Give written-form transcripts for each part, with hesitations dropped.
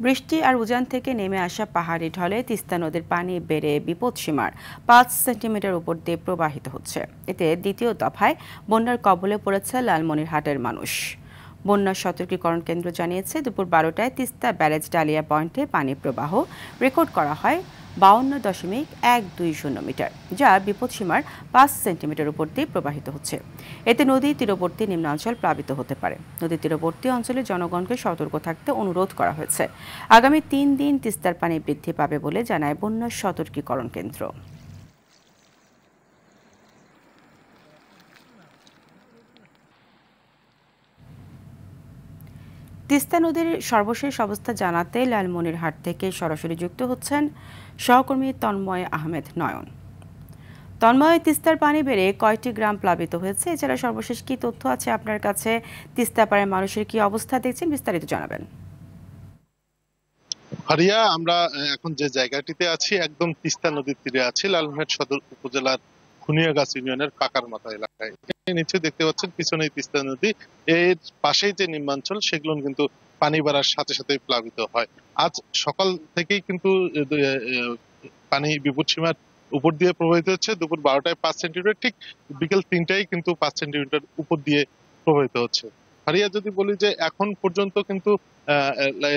বৃষ্টি আর উজান থেকে নেমে আসা পাহাড়ি ঢলে তিস্তা নদীর পানি বেড়ে বিপদসীমার ৫ সেন্টিমিটার উপর দিয়ে প্রবাহিত হচ্ছে। এতে দ্বিতীয় দফায় বন্যার কবলে পড়েছে লালমনিরহাটের মানুষ। বন্যা সতর্কীকরণ কেন্দ্র জানিয়েছে, দুপুর ১২টায় তিস্তা ব্যারেজ ডালিয়া পয়েন্টে পানি প্রবাহ রেকর্ড করা হয় ৫২.১২০ মিটার, যা বিপদসীমার ৫ সেন্টিমিটার উপর দিয়ে প্রবাহিত হচ্ছে। এতে নদী তীরবর্তী নিম্নাঞ্চল প্লাবিত হতে পারে। নদী তীরবর্তী অঞ্চলের জনগণকে সতর্ক থাকতে অনুরোধ করা হয়েছে। আগামী ৩ দিন তিস্তার পানি বৃদ্ধি পাবে বলে জানায় বন্যা সতর্কীকরণ কেন্দ্র। তিস্তা নদীর সর্বশেষ অবস্থা জানাতে লালমনিরহাট থেকে সরাসরি যুক্ত হচ্ছেন সহকর্মী তন্ময় আহমেদ নয়ন। তন্ময়, তিস্তার পানি বেড়ে কয়টি গ্রাম প্লাবিত হয়েছে? এছাড়া সর্বশেষ কি তথ্য আছে আপনার কাছে? তিস্তা পাড়ের মানুষের কি অবস্থা দেখছেন, বিস্তারিত জানাবেন। হারিয়া, আমরা এখন যে জায়গাটিতে আছি একদম তিস্তা নদীর তীরে আছি, লালমনিরহাট সদর উপজেলার খুনিয়াগাছ ইউনিয়নের পাকার মাথা এলাকায়। নিচে দেখতে পাচ্ছেন পিছনেই তিস্তা নদী, এর পাশেই যে নিম্নাঞ্চল সেগুলো কিন্তু পানি বাড়ার সাথে সাথে প্লাবিত হয়। আজ সকাল থেকেই কিন্তু পানি বিপদসীমার উপর দিয়ে প্রবাহিত হচ্ছে। দুপুর ১২টায় ৫ সেন্টিমিটার, ঠিক বিকেল ৩টায় কিন্তু ৫ সেন্টিমিটার উপর দিয়ে প্রবাহিত হচ্ছে। হারিয়া, যদি বলি যে এখন পর্যন্ত কিন্তু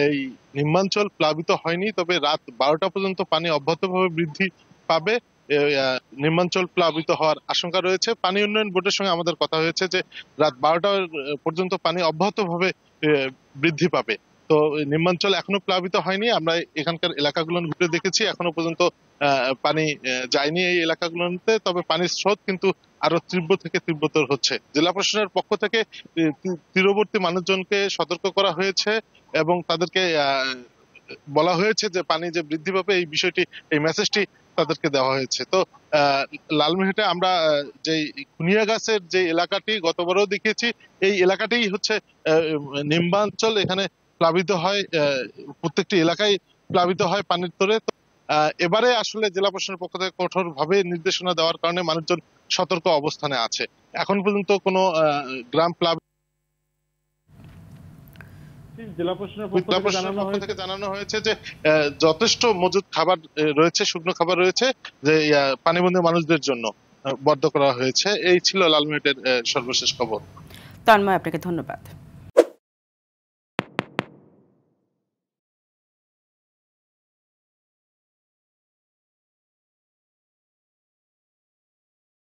এই নিম্নাঞ্চল প্লাবিত হয়নি, তবে রাত ১২টা পর্যন্ত পানি অব্যাহতভাবে বৃদ্ধি পাবে। নিম্নাঞ্চল প্লাবিত হওয়ার আশঙ্কা রয়েছে। পানি উন্নয়ন বোর্ডের সঙ্গে আমাদের কথা হয়েছে যে রাত ১২টা পর্যন্ত পানি অব্যাহতভাবে বৃদ্ধি পাবে। তো নিম্নাঞ্চল এখনো প্লাবিত হয়নি। আমরা এখানকার এলাকাগুলো ঘুরে দেখেছি, এখনো পর্যন্ত পানি যায়নি এই এলাকাগুলোতে, তবে পানির স্রোত কিন্তু আরো তীব্র থেকে তীব্রতর হচ্ছে। জেলা প্রশাসনের পক্ষ থেকে তীরবর্তী মানুষজনকে সতর্ক করা হয়েছে এবং তাদেরকে বলা হয়েছে যে পানি যে বৃদ্ধি পাবে এই বিষয়টি, এই মেসেজটি তাদেরকে দেওয়া হয়েছে। তো লালমনিরহাটে আমরা যে খুনিয়াগাছের যে এলাকাটি গতবারও দেখিয়েছি, এই এলাকাটি হচ্ছে নিম্নাঞ্চল। এখানে প্লাবিত হয়, প্রত্যেকটি এলাকায় প্লাবিত হয় পানির তোরে। এবারে আসলে জেলা প্রশাসনের পক্ষ থেকে কঠোরভাবে নির্দেশনা দেওয়ার কারণে মানুষজন সতর্ক অবস্থানে আছে। এখন পর্যন্ত কোনো গ্রাম প্লাবিত। জেলা প্রশাসনের পক্ষ থেকে জানানো হয়েছে যে যথেষ্ট মজুদ খাবার রয়েছে, শুকনো খাবার রয়েছে, যে পানিবন্দী মানুষদের জন্য বরাদ্দ করা হয়েছে। এই ছিল লালমনিরহাটের সর্বশেষ খবর। তন্ময়, আপনাকে ধন্যবাদ।